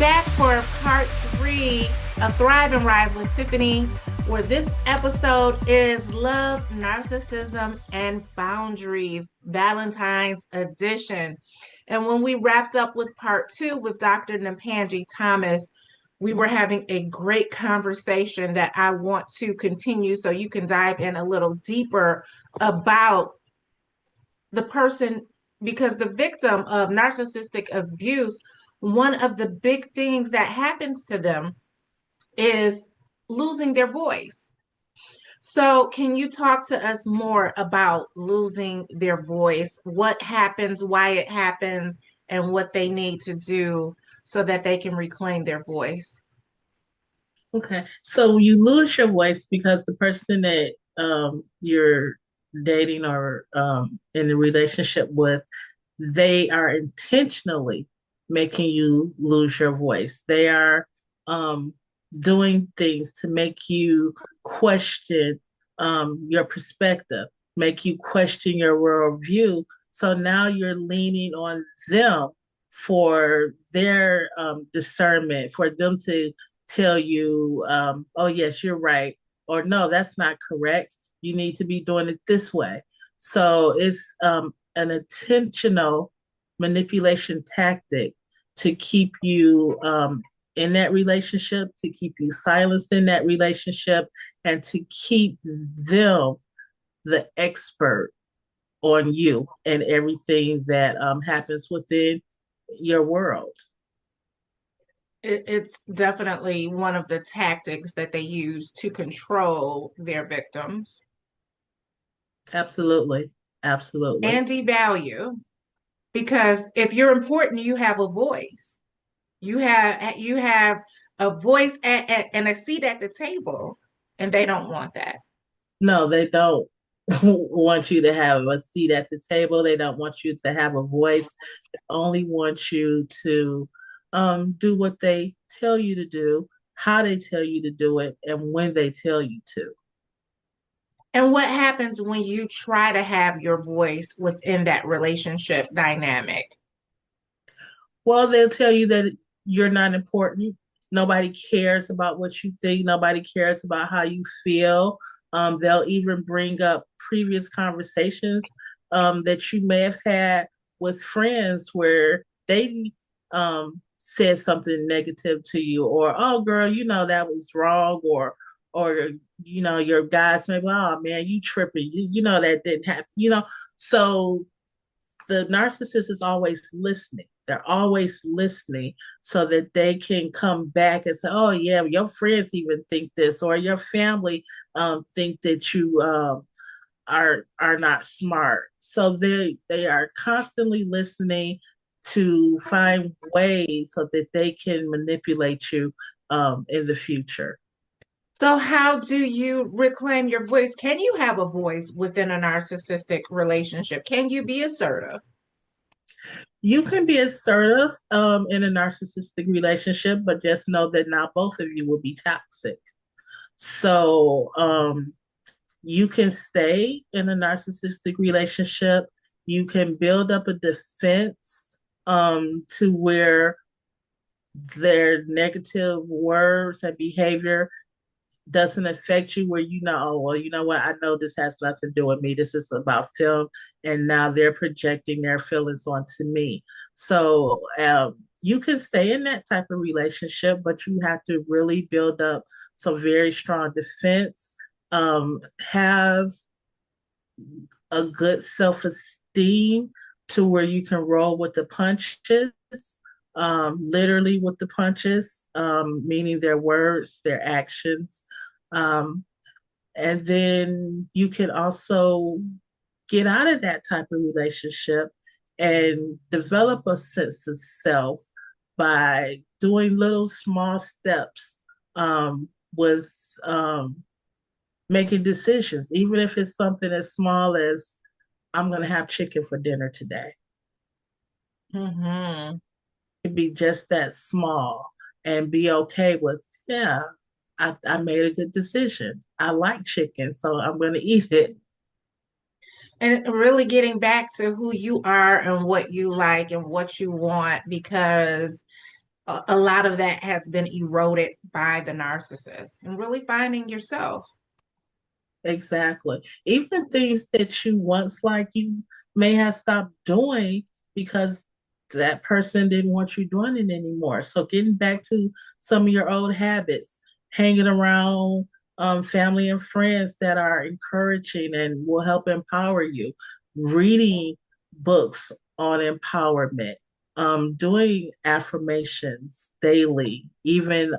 back for part 3 of Thrive and Rise with Tiffany, where this episode is Love, Narcissism, and Boundaries, Valentine's edition. And when we wrapped up with part 2 with Dr. Nampanji Thomas, we were having a great conversation that I want to continue so you can dive in a little deeper about the person, because the victim of narcissistic abuse, one of the big things that happens to them is losing their voice. So, can you talk to us more about losing their voice? What happens, why it happens, and what they need to do so that they can reclaim their voice? Okay. So you lose your voice because the person that you're dating or in a relationship with, they are intentionally making you lose your voice. They are um, doing things to make you question your perspective, make you question your worldview. So now you're leaning on them for their discernment, for them to tell you, oh, yes, you're right, or no, that's not correct. You need to be doing it this way. So it's an intentional manipulation tactic to keep you in that relationship, to keep you silenced in that relationship, and to keep them the expert on you and everything that happens within your world. It's definitely one of the tactics that they use to control their victims Absolutely. Absolutely. and devalue. Because if you're important, you have a voice. You have a voice and a seat at the table, and they don't want that. No, they don't want you to have a seat at the table. They don't want you to have a voice. They only want you to do what they tell you to do, how they tell you to do it, and when they tell you to. And what happens when you try to have your voice within that relationship dynamic? Well, they'll tell you that you're not important. Nobody cares about what you think. Nobody cares about how you feel. They'll even bring up previous conversations that you may have had with friends where they said something negative to you, or oh, girl, that was wrong, or your guys maybe, oh man, you tripping, that didn't happen. So the narcissist is always listening. They're always listening so that they can come back and say, "Oh yeah, your friends even think this, or your family think that you are not smart." So they are constantly listening to find ways so that they can manipulate you in the future. So, how do you reclaim your voice? Can you have a voice within a narcissistic relationship? Can you be assertive? You can be assertive in a narcissistic relationship, but just know that not both of you will be toxic. So you can stay in a narcissistic relationship. You can build up a defense to where their negative words and behavior doesn't affect you, where oh, well, you know what, I know this has nothing to do with me, this is about them, and now they're projecting their feelings onto me. So you can stay in that type of relationship, but you have to really build up some very strong defense, have a good self-esteem to where you can roll with the punches, literally with the punches, meaning their words, their actions. Um, and then you can also get out of that type of relationship and develop a sense of self by doing little small steps with making decisions, even if it's something as small as I'm going to have chicken for dinner today. Hmm. It be just that small and be okay with, yeah, I made a good decision. I like chicken, so I'm going to eat it. And really getting back to who you are and what you like and what you want, because a lot of that has been eroded by the narcissist and really finding yourself. Exactly. Even things that you once like, you may have stopped doing because that person didn't want you doing it anymore. So getting back to some of your old habits, hanging around family and friends that are encouraging and will help empower you, reading books on empowerment, doing affirmations daily, even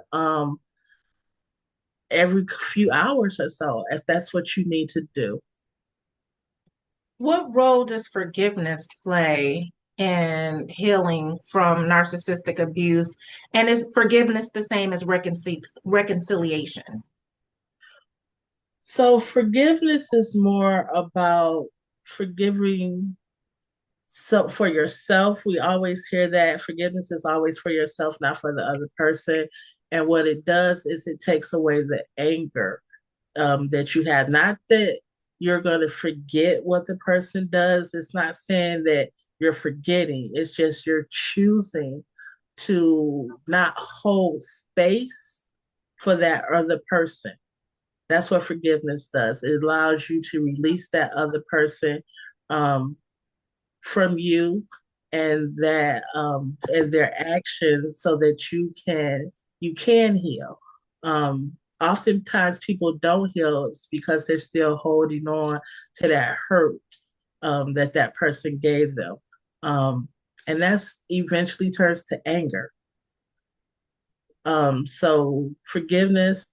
every few hours or so, if that's what you need to do. What role does forgiveness play in healing from narcissistic abuse? And is forgiveness the same as reconciliation? So forgiveness is more about forgiving, so for yourself. We always hear that forgiveness is always for yourself, not for the other person. And what it does is it takes away the anger that you have. Not that you're going to forget what the person does. It's not saying that you're forgetting. It's just you're choosing to not hold space for that other person. That's what forgiveness does. It allows you to release that other person um, from you and that and their actions so that you can heal. Oftentimes people don't heal because they're still holding on to that hurt that that person gave them. Um, and that's eventually turns to anger. So forgiveness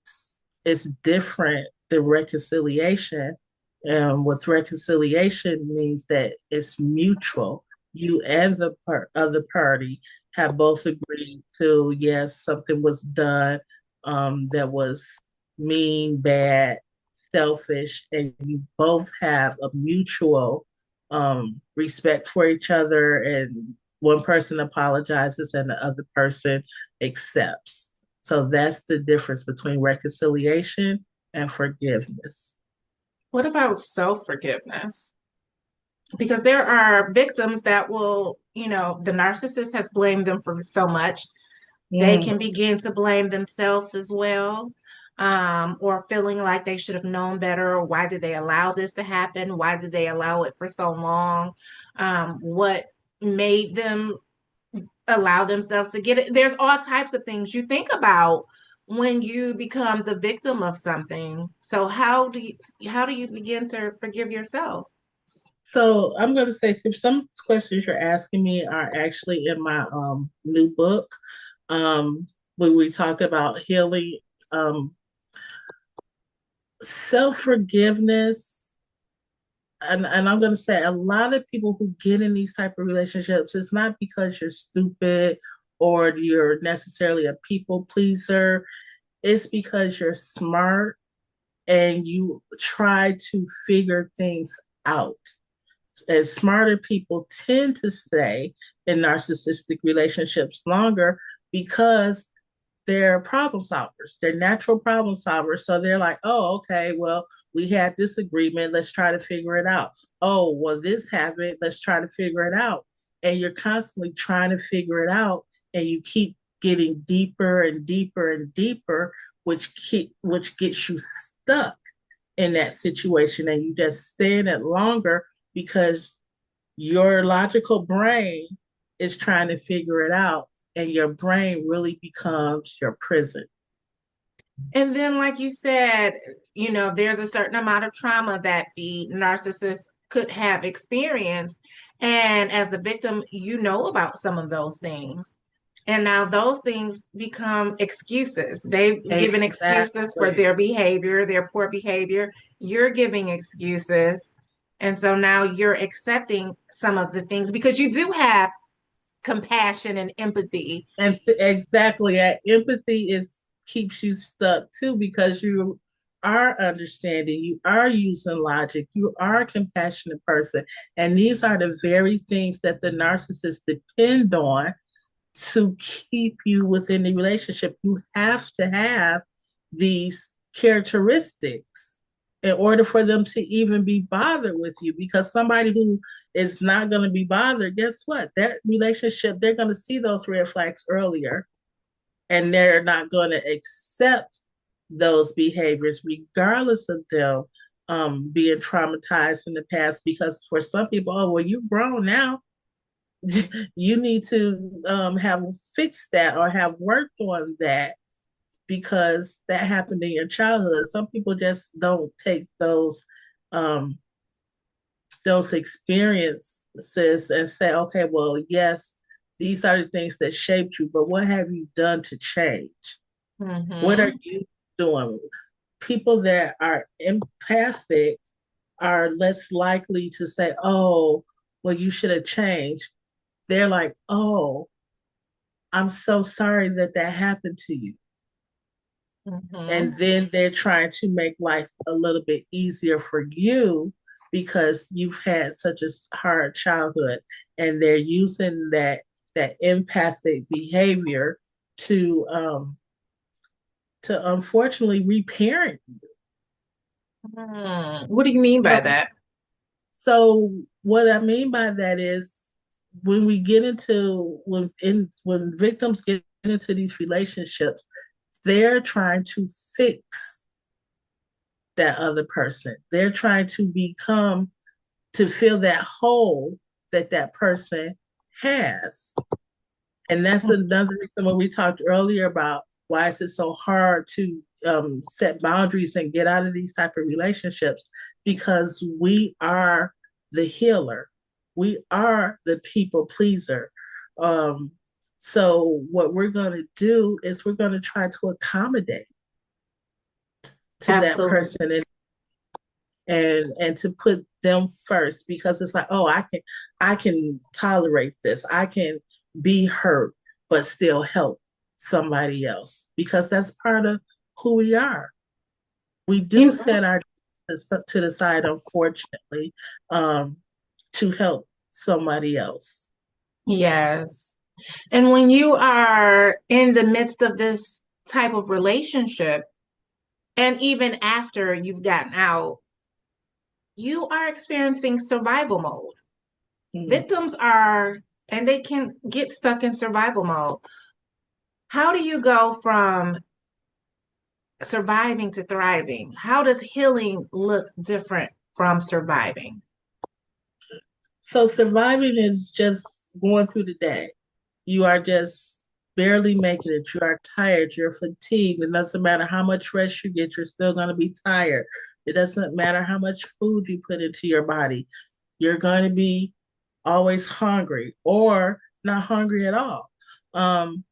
is different than reconciliation. With reconciliation means that it's mutual. You and the other party have both agreed to, yes, something was done that was mean, bad, selfish, and you both have a mutual respect for each other, and one person apologizes and the other person accepts. So that's the difference between reconciliation and forgiveness. What about self-forgiveness? Because there are victims that will, the narcissist has blamed them for so much. They Mm. can begin to blame themselves as well, or feeling like they should have known better. Or why did they allow this to happen? Why did they allow it for so long? What made them allow themselves to get it? There's all types of things you think about when you become the victim of something. So how do you begin to forgive yourself? So I'm going to say some questions you're asking me are actually in my new book, when we talk about healing, um, self forgiveness. And I'm going to say a lot of people who get in these type of relationships, it's not because you're stupid or you're necessarily a people pleaser. It's because you're smart and you try to figure things out. And smarter people tend to stay in narcissistic relationships longer because they're problem solvers. They're natural problem solvers. So they're like, oh, okay, well, we had this agreement. Let's try to figure it out. Oh, well, this happened. Let's try to figure it out. And you're constantly trying to figure it out, and you keep getting deeper and deeper and deeper, which gets you stuck in that situation, and you just stay in it longer because your logical brain is trying to figure it out, and your brain really becomes your prison. And then, like you said, there's a certain amount of trauma that the narcissist could have experienced. And as the victim, you know about some of those things. And now those things become excuses. They've given excuses for Exactly. their behavior, their poor behavior. You're giving excuses. And so now you're accepting some of the things because you do have compassion and empathy. And exactly, that empathy is keeps you stuck too because you are understanding, you are using logic, you are a compassionate person, and these are the very things that the narcissists depend on to keep you within the relationship. You have to have these characteristics in order for them to even be bothered with you. Because somebody who is not going to be bothered, guess what? That relationship, they're going to see those red flags earlier. and they're not going to accept those behaviors, regardless of them being traumatized in the past. Because for some people, oh, well, you're grown now. You need to have fixed that or have worked on that because that happened in your childhood. Some people just don't take um, those experiences and say, okay, well, yes, these are the things that shaped you, but what have you done to change? What are Mm-hmm. you doing? People that are empathic are less likely to say, oh, well, you should have changed. They're like, oh, I'm so sorry that that happened to you. And Mm-hmm. then they're trying to make life a little bit easier for you because you've had such a hard childhood, and they're using that empathic behavior to unfortunately reparent What do you mean you. by that? So what I mean by that is when we get into when victims get into these relationships, they're trying to fix that other person. They're trying to fill that hole that that person has. And that's another reason when we talked earlier about why is it so hard to set boundaries and get out of these type of relationships, because we are the healer. We are the people pleaser. Um, so what we're going to do is we're going to try to accommodate to that Absolutely. person and to put them first, because it's like, oh, I can tolerate this, I can be hurt but still help somebody else, because that's part of who we are. We do You, set our to the side, unfortunately, um, to help somebody else. yes. And when you are in the midst of this type of relationship, and even after you've gotten out, you are experiencing survival mode. Mm. Victims are, and they can get stuck in survival mode. How do you go from surviving to thriving? How does healing look different from surviving? So surviving is just going through the day. You are just barely making it. You are tired. You're fatigued. It doesn't matter how much rest you get, you're still going to be tired. It doesn't matter how much food you put into your body. You're going to be always hungry or not hungry at all. Um,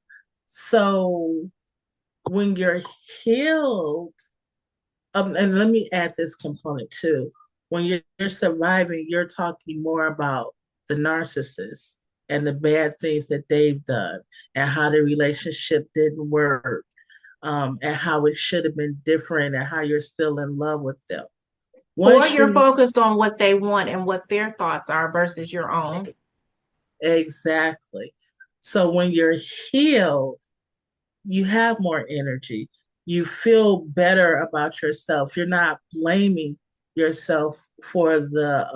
so when you're healed, and let me add this component too. When you're surviving, you're talking more about the narcissist and the bad things that they've done and how the relationship didn't work, and how it should have been different and how you're still in love with them. Or Once you're you focused on what they want and what their thoughts are versus your own. exactly. So when you're healed, you have more energy. You feel better about yourself. You're not blaming yourself for the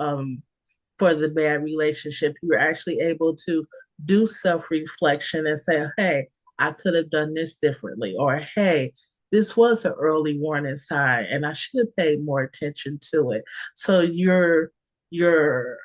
bad relationship. You're actually able to do self-reflection and say, hey, I could have done this differently, or hey, this was an early warning sign and I should have paid more attention to it. So you're you're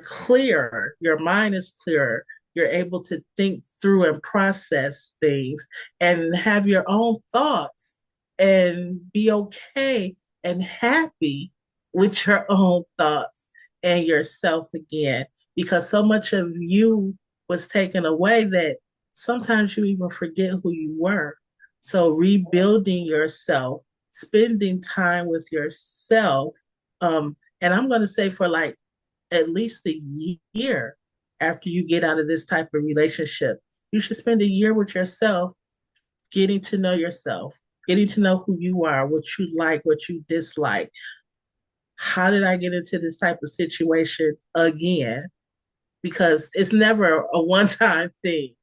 clearer, your mind is clearer, you're able to think through and process things and have your own thoughts and be okay and happy with your own thoughts and yourself again, because so much of you was taken away that sometimes you even forget who you were. So rebuilding yourself, spending time with yourself, and I'm going to say for like at least a year after you get out of this type of relationship, you should spend a year with yourself, getting to know yourself, getting to know who you are, what you like, what you dislike. How did I get into this type of situation again? Because it's never a one time thing.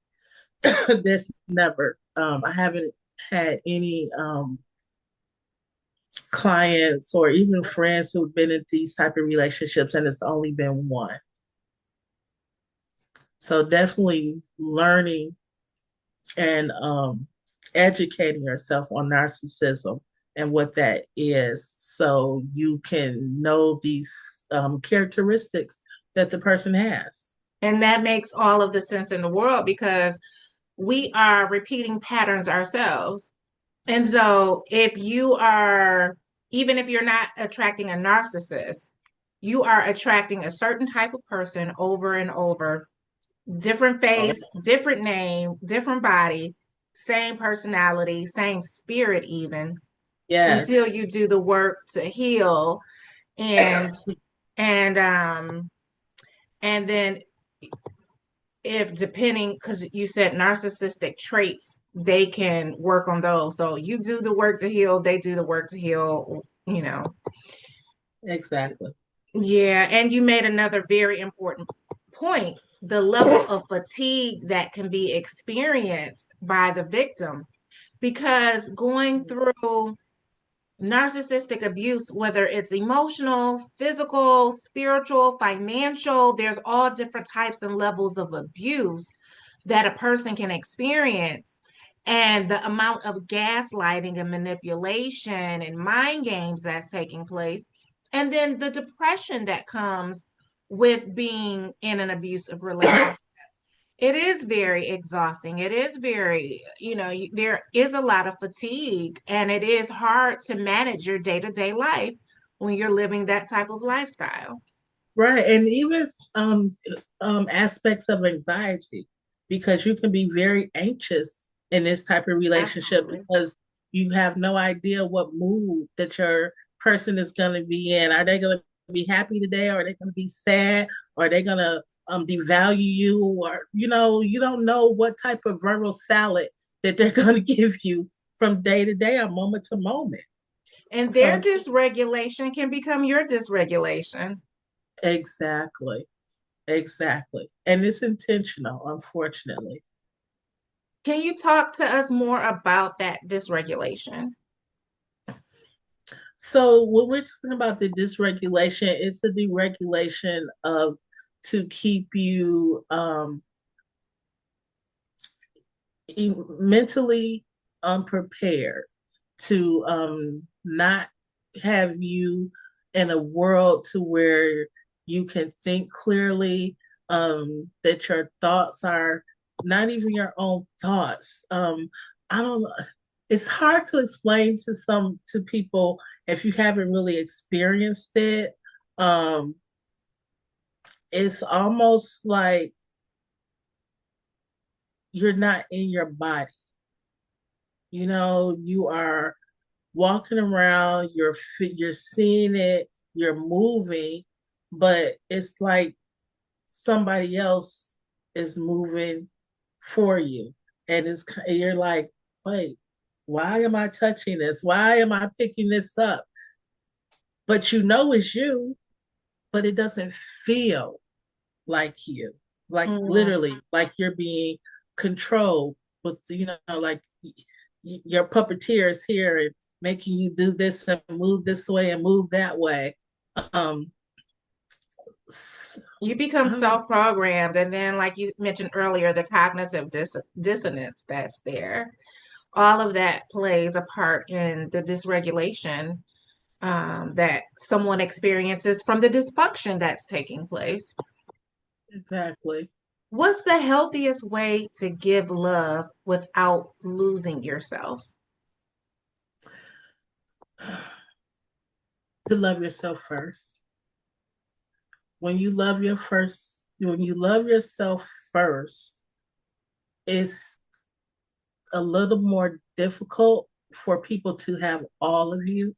There's never, I haven't had any clients or even friends who've been in these type of relationships and it's only been one. So definitely learning and educating yourself on narcissism and what that is so you can know these characteristics that the person has. And that makes all of the sense in the world because we are repeating patterns ourselves. And so if you are, even if you're not attracting a narcissist, you are attracting a certain type of person over and over, different face, different name, different body, same personality, same spirit, even until Yes, you do the work to heal and and um and then if depending because you said narcissistic traits they can work on those, so you do the work to heal, they do the work to heal, you know. exactly. Yeah, and you made another very important point, the level of fatigue that can be experienced by the victim, because going through narcissistic abuse, whether it's emotional, physical, spiritual, financial, there's all different types and levels of abuse that a person can experience. And the amount of gaslighting and manipulation and mind games that's taking place. And then the depression that comes with being in an abusive relationship. It is very exhausting. It is very, there is a lot of fatigue, and it is hard to manage your day-to-day life when you're living that type of lifestyle. Right. And even aspects of anxiety, because you can be very anxious in this type of relationship Absolutely. because you have no idea what mood that your person is going to be in. Are they going to be happy today? Or are they going to be sad? Or are they going to devalue you? Or, you don't know what type of verbal salad that they're going to give you from day to day or moment to moment. And their So, dysregulation can become your dysregulation. exactly. Exactly. And it's intentional, unfortunately. Can you talk to us more about that dysregulation? So when we're talking about the dysregulation, it's a deregulation of to keep you mentally unprepared, to not have you in a world to where you can think clearly, that your thoughts are not even your own thoughts. I don't know. It's hard to explain to people if you haven't really experienced it. Um, it's almost like you're not in your body. You are walking around, you're seeing it, you're moving, but it's like somebody else is moving for you, and you're like, wait, why am I touching this? Why am I picking this up? But it's you, but it doesn't feel like you, like Mm. literally, like you're being controlled with, like your puppeteer is here and making you do this and move this way and move that way. Um, You become I don't, self-programmed, and then, like you mentioned earlier, the cognitive dissonance that's there, all of that plays a part in the dysregulation that someone experiences from the dysfunction that's taking place. exactly. What's the healthiest way to give love without losing yourself? To love yourself first. When you love yourself first, it's a little more difficult for people to have all of you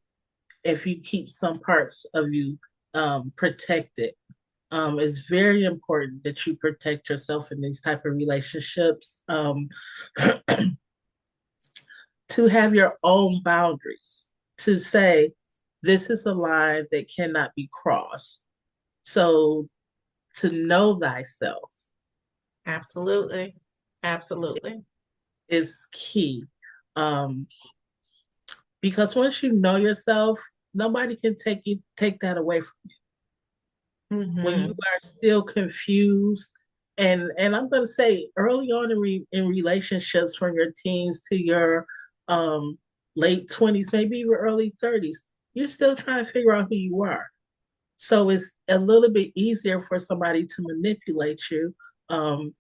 if you keep some parts of you protected. It's very important that you protect yourself in these type of relationships, to have your own boundaries, to say this is a line that cannot be crossed. So to know thyself Absolutely. Absolutely. is key. Um, because once you know yourself, nobody can take that away from you. When you Hmm. are still confused And I'm going to say early on in relationships from your teens to your um late 20s, maybe even early 30s, you're still trying to figure out who you are. So it's a little bit easier for somebody to manipulate you um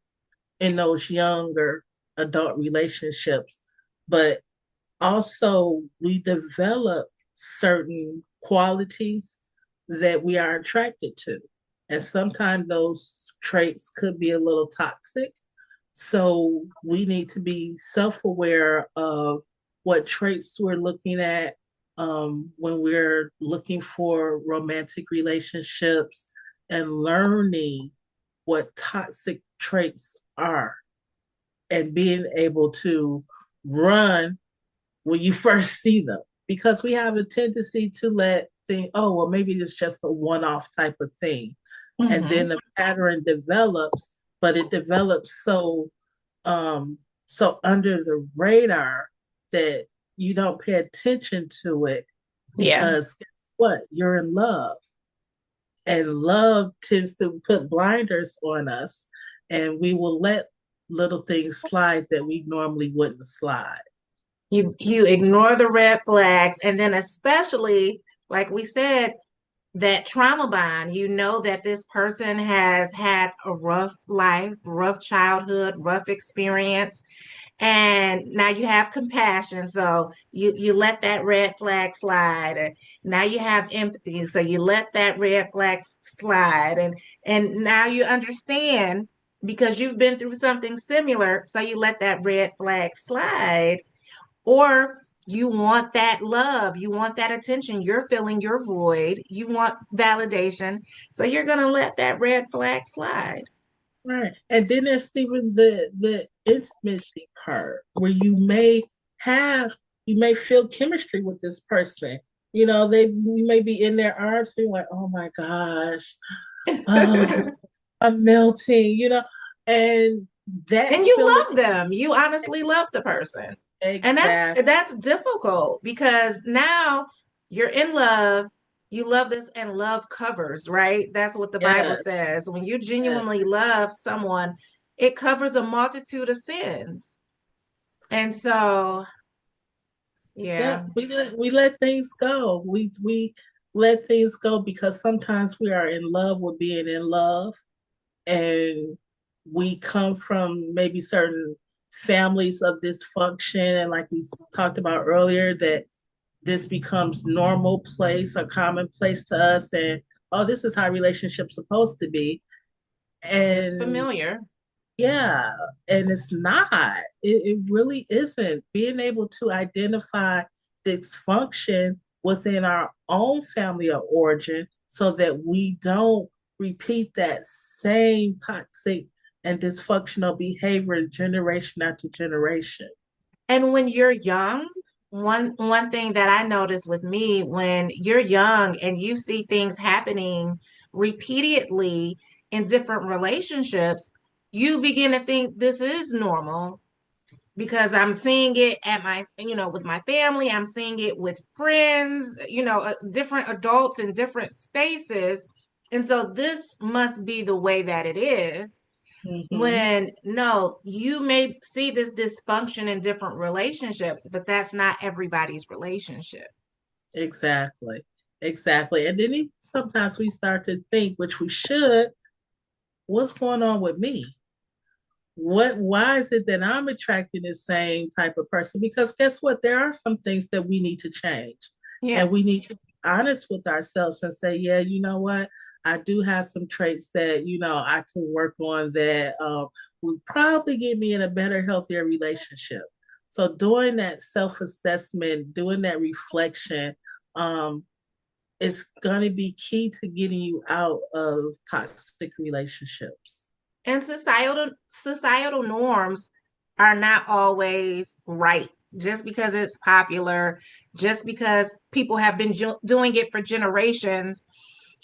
in those younger adult relationships. But also we develop certain qualities that we are attracted to. And sometimes those traits could be a little toxic. So we need to be self aware of what traits we're looking at when we're looking for romantic relationships and learning what toxic traits are and being able to run when you first see them because we have a tendency to let think, oh, well, maybe it's just a one-off type of thing. And Mm-hmm. then the pattern develops, but it develops so under the radar that you don't pay attention to it Yeah. because guess what? You're in love. And love tends to put blinders on us, and we will let little things slide that we normally wouldn't slide. You ignore the red flags, and then especially, like we said, that trauma bond, you know that this person has had a rough life, rough childhood, rough experience, and now you have compassion, so you let that red flag slide. Or now you have empathy, so you let that red flag slide, and now you understand because you've been through something similar, so you let that red flag slide. Or you want that love, you want that attention, you're filling your void, you want validation, so you're going to let that red flag slide. Right. And then there's even the intimacy part where you may feel chemistry with this person. You know, you may be in their arms and you're like, oh my gosh, oh, I'm melting, and that And you feeling love them, you honestly love the person, and exact, that's difficult because now you're in love, you love this, and love covers, right? That's what the Bible yes, says. When you yes. genuinely love someone, it covers a multitude of sins. And so Yeah, yeah. we let things go. We let things go because sometimes we are in love with being in love, and we come from maybe certain families of dysfunction, and like we talked about earlier, that this becomes normal place or commonplace to us, and oh, this is how relationships supposed to be, It's and familiar. yeah, and it's not. It really isn't. Being able to identify dysfunction within our own family of origin so that we don't repeat that same toxic and dysfunctional behavior generation after generation. And when you're young, one thing that I notice with me, when you're young and you see things happening repeatedly in different relationships, you begin to think this is normal because I'm seeing it at my, with my family, I'm seeing it with friends, different adults in different spaces. And so this must be the way that it is. Hmm. When no, you may see this dysfunction in different relationships, but that's not everybody's relationship. Exactly. Exactly. And then sometimes we start to think, which we should, what's going on with me? Why is it that I'm attracting the same type of person? Because guess what? There are some things that we need to change. And we Yes. need to be honest with ourselves and say, yeah, you know what? I do have some traits that, I can work on that will probably get me in a better, healthier relationship. So doing that self-assessment, doing that reflection, um, is going to be key to getting you out of toxic relationships. And societal norms are not always right. Just because it's popular, just because people have been doing it for generations,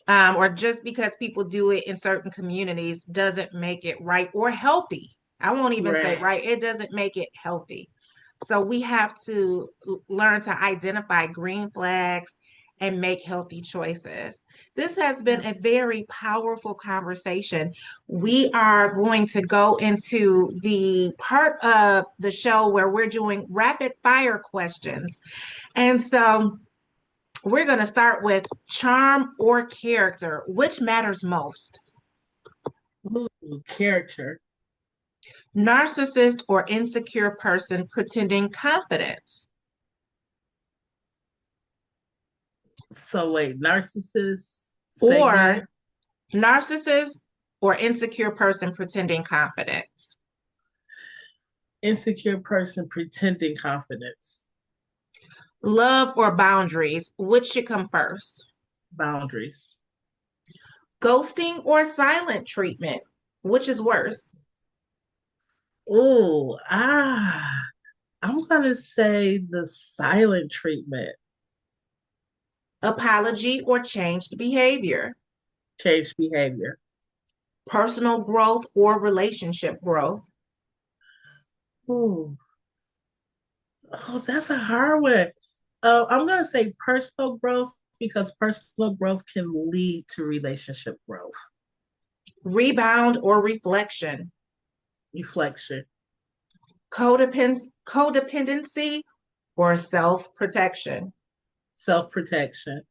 or just because people do it in certain communities doesn't make it right or healthy. I won't even say Right. right. It doesn't make it healthy. So we have to learn to identify green flags and make healthy choices. This has been a Yes. very powerful conversation. We are going to go into the part of the show where we're doing rapid fire questions. And so we're going to start with charm or character. Which matters most? Ooh, character. Narcissist or insecure person pretending confidence? So wait, narcissist, say again. Or narcissist or insecure person pretending confidence? Insecure person pretending confidence. Love or boundaries? Which should come first? Boundaries. Ghosting or silent treatment? Which is worse? Ooh, I'm gonna say the silent treatment. Apology or changed behavior? Change behavior. Personal growth or relationship growth? Ooh, oh, that's a hard one. I'm gonna say personal growth because personal growth can lead to relationship growth. Rebound or reflection? Reflection, Codependency or self-protection? self-protection.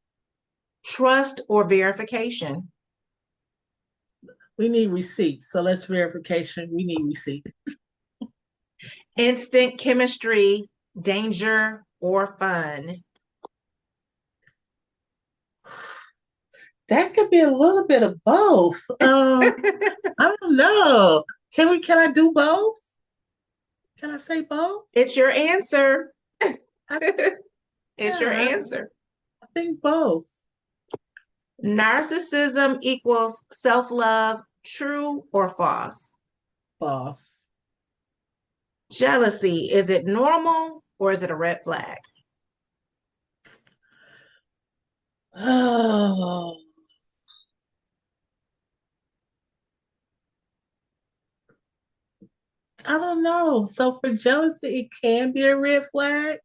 Trust or verification? We need receipts, so let's verification. We need receipts. Instant chemistry, danger, or fun? That could be a little bit of both. I don't know. Can I do both? Can I say both? It's your answer. I, It's your yeah, answer. I think both. Narcissism equals self-love, true or false? Boss. Jealousy, is it normal or is it a red flag? Oh, I don't know. So for jealousy, it can be a red flag,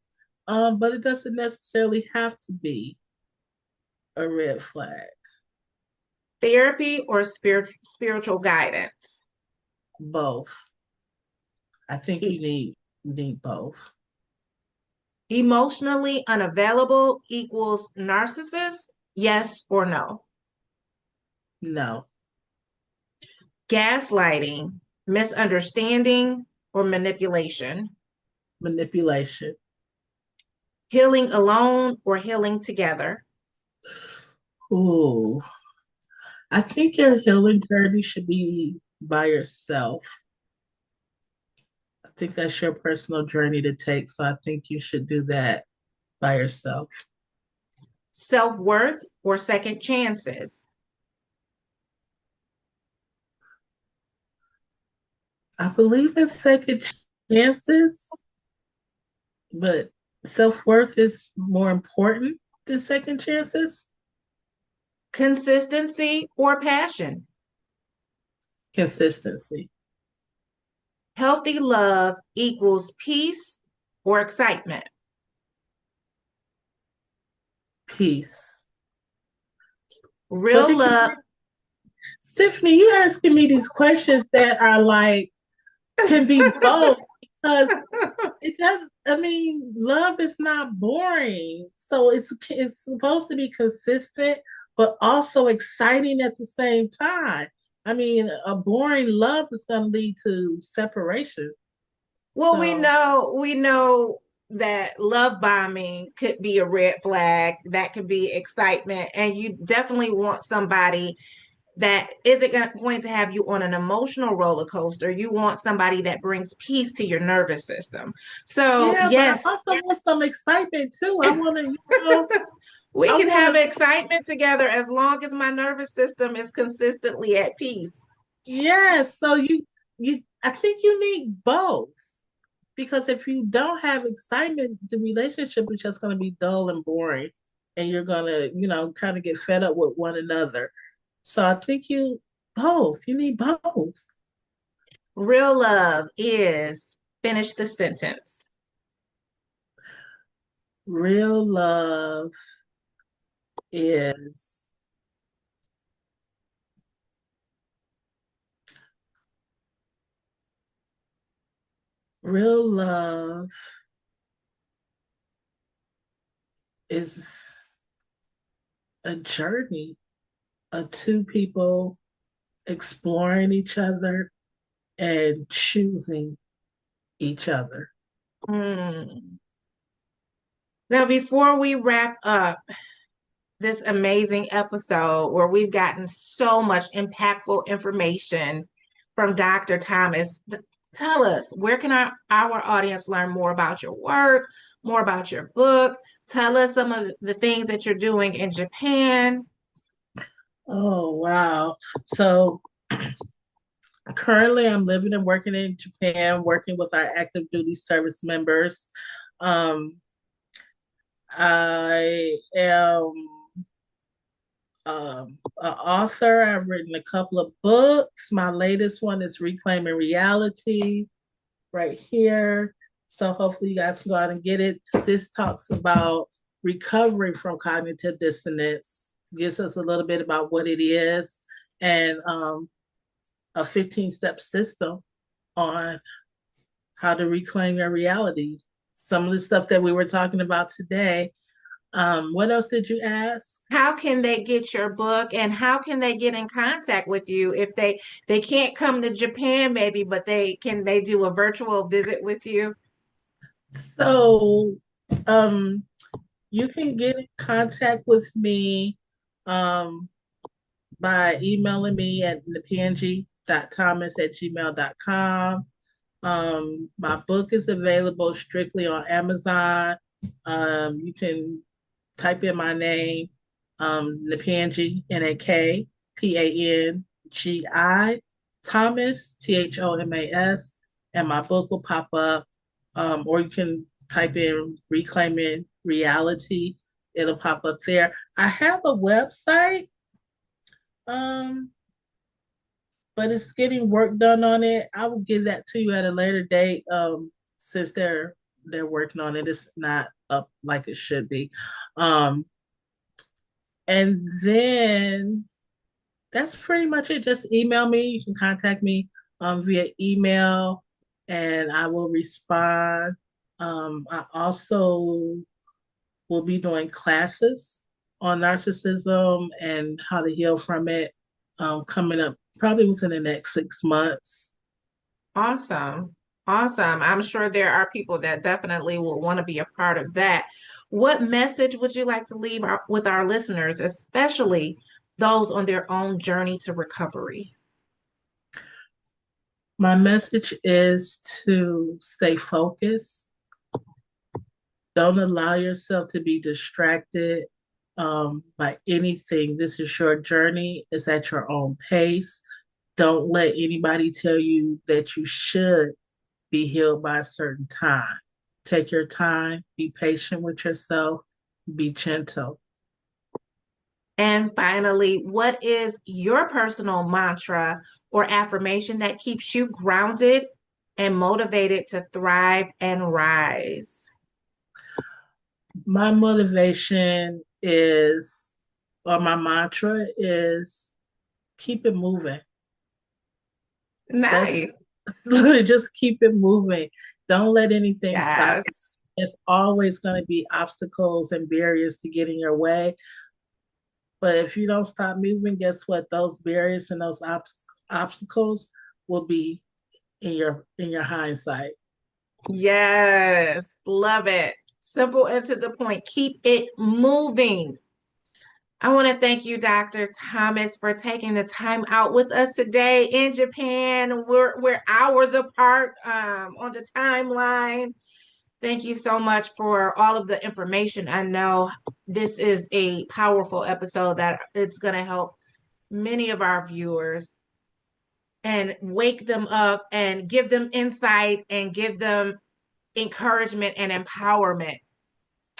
but it doesn't necessarily have to be a red flag. Therapy or spiritual guidance? Both. I think E- need both. Emotionally unavailable equals narcissist, yes or no? No. Gaslighting, misunderstanding, or manipulation? Manipulation. Healing alone or healing together? Ooh. I think your healing journey should be by yourself. I think that's your personal journey to take. So I think you should do that by yourself. Self-worth or second chances? I believe in second chances, but self worth is more important than second chances. Consistency or passion? Consistency, Healthy love equals peace or excitement? peace. But Real it can love. be, Tiffany, you asking me these questions that are like, can be both because it does. I mean, love is not boring. So it's supposed to be consistent, but also exciting at the same time. I mean, a boring love is going to lead to separation. Well, So we know that love bombing could be a red flag, that could be excitement, and you definitely want somebody that isn't going to have you on an emotional roller coaster. You want somebody that brings peace to your nervous system. So, yeah, but I yes, also want some excitement too. I want to, we I can want have to, excitement together as long as my nervous system is consistently at peace. yeah. So I think you need both. Because if you don't have excitement, the relationship is just going to be dull and boring, and you're going to, kind of get fed up with one another. So I think you need both. Real love is finish the sentence. Real love is real love is a journey of two people exploring each other and choosing each other. Mm. Now, before we wrap up this amazing episode where we've gotten so much impactful information from Dr. Thomas, tell us, where can our audience learn more about your work, more about your book? Tell us some of the things that you're doing in Japan. Oh, wow. So currently, I'm living and working in Japan, working with our active duty service members. Um, I am an author. I've written a couple of books. My latest one is Reclaiming Reality, right here. So hopefully, you guys can go out and get it. This talks about recovery from cognitive dissonance, gives us a little bit about what it is, and a 15-step system on how to reclaim your reality. Some of the stuff that we were talking about today. What else did you ask? How can they get your book and how can they get in contact with you if they can't come to Japan maybe, but they do a virtual visit with you? So, um, you can get in contact with me um, by emailing me at thepng.thomas@gmail.com. My book is available strictly on Amazon. You can type in my name, Napangi, Nakpangi, Thomas, Thomas, and my book will pop up. Or you can type in Reclaiming Reality, it'll pop up there. I have a website, um, but it's getting work done on it. I will give that to you at a later date, since they're working on it. It's not up like it should be. Um, And then that's pretty much it. Just email me. You can contact me via email and I will respond. I also will be doing classes on narcissism and how to heal from it coming up probably within the next 6 months. Awesome. Awesome. I'm sure there are people that definitely will want to be a part of that. What message would you like to leave with our listeners, especially those on their own journey to recovery? My message is to stay focused. Don't allow yourself to be distracted by anything. This is your journey. It's at your own pace. Don't let anybody tell you that you should be healed by a certain time. Take your time. Be patient with yourself. Be gentle. And finally, what is your personal mantra or affirmation that keeps you grounded and motivated to thrive and rise? My motivation is, or my mantra is, keep it moving. That's Nice. literally just keep it moving. Don't let anything stop you. Yes. There's always going to be obstacles and barriers to get in your way. But if you don't stop moving, guess what? Those barriers and those obstacles will be in your hindsight. Yes. Love it. Simple and to the point. Keep it moving. I want to thank you, Dr. Thomas, for taking the time out with us today in Japan. We're hours apart on the timeline. Thank you so much for all of the information. I know this is a powerful episode that it's going to help many of our viewers and wake them up and give them insight and give them encouragement and empowerment.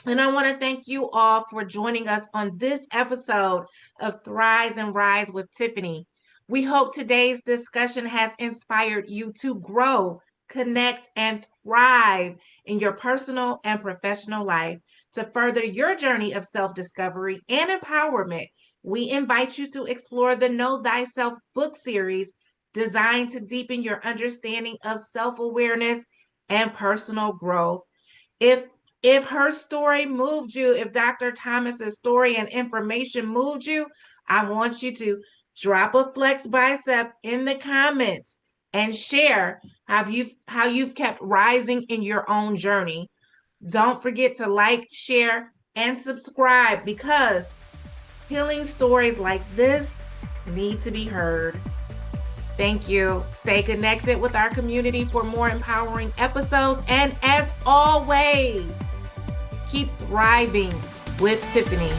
And I want to thank you all for joining us on this episode of Thrive and Rise with Tiffany. We hope today's discussion has inspired you to grow connect, and thrive in your personal and professional life. To further your journey of self-discovery and empowerment, we invite you to explore the Know Thyself book series designed to deepen your understanding of self-awareness and personal growth. If if her story moved you, if Dr. Thomas's story and information moved you, I want you to drop a flex bicep in the comments and share how you've kept rising in your own journey. Don't forget to like, share, and subscribe because healing stories like this need to be heard. Thank you. Stay connected with our community for more empowering episodes. And as always, keep thriving with Tiffany.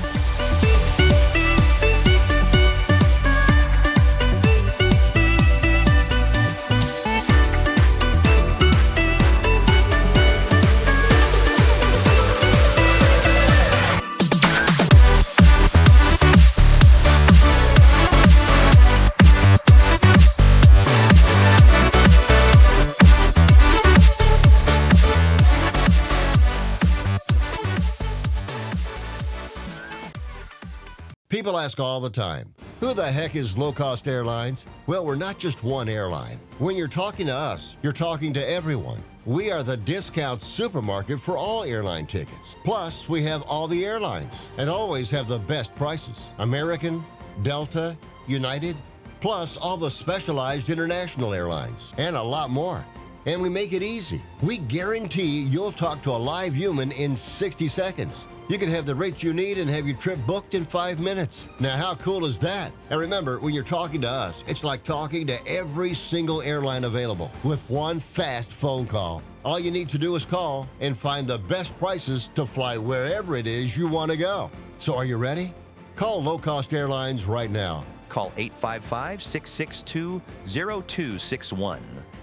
People ask all the time, who the heck is Low Cost Airlines? Well, we're not just one airline. When you're talking to us, you're talking to everyone. We are the discount supermarket for all airline tickets. Plus, we have all the airlines and always have the best prices. American, Delta, United, plus all the specialized international airlines and a lot more. And we make it easy. We guarantee you'll talk to a live human in 60 seconds. You can have the rates you need and have your trip booked in 5 minutes. Now, how cool is that? And remember, when you're talking to us, it's like talking to every single airline available with one fast phone call. All you need to do is call and find the best prices to fly wherever it is you want to go. So are you ready? Call Low Cost Airlines right now. Call 855-662-0261.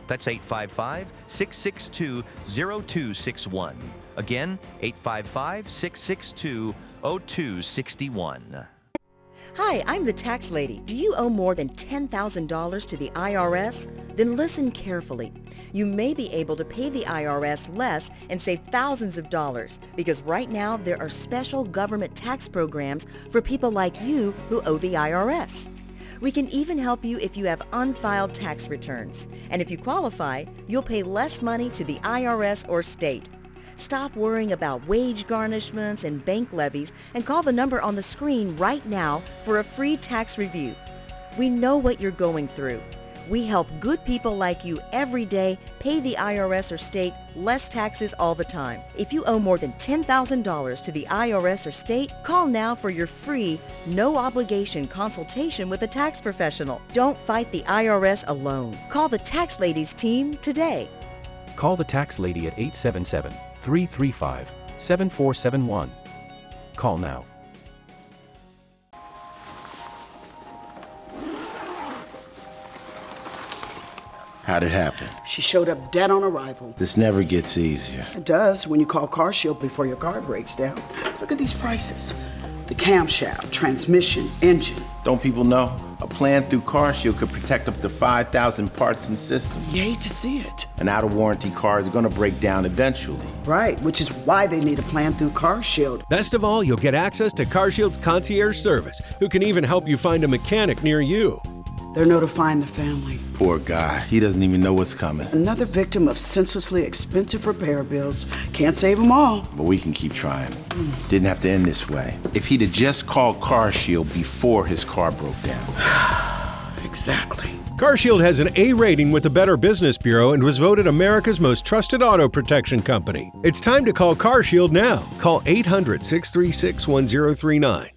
That's 855-662-0261. Again, 855-662-0261. Hi, I'm the tax lady. Do you owe more than $10,000 to the IRS? Then listen carefully. You may be able to pay the IRS less and save thousands of dollars because right now there are special government tax programs for people like you who owe the IRS. We can even help you if you have unfiled tax returns. And if you qualify, you'll pay less money to the IRS or state. Stop worrying about wage garnishments and bank levies and call the number on the screen right now for a free tax review. We know what you're going through. We help good people like you every day pay the IRS or state less taxes all the time. If you owe more than $10,000 to the IRS or state, call now for your free, no-obligation consultation with a tax professional. Don't fight the IRS alone. Call the Tax Ladies team today. Call the Tax Lady at 877-335-7471. Call now. How'd it happen? She showed up dead on arrival. This never gets easier. It does when you call CarShield before your car breaks down. Look at these prices. The camshaft, transmission, engine. Don't people know? A plan through CarShield could protect up to 5,000 parts and systems. You hate to see it. An out-of-warranty car is gonna break down eventually. Right, which is why they need a plan through CarShield. Best of all, you'll get access to CarShield's concierge service, who can even help you find a mechanic near you. They're notifying the family. Poor guy, he doesn't even know what's coming. Another victim of senselessly expensive repair bills. Can't save them all. But we can keep trying. Didn't have to end this way. If he'd have just called CarShield before his car broke down. Exactly. CarShield has an A rating with the Better Business Bureau and was voted America's most trusted auto protection company. It's time to call CarShield now. Call 800-636-1039.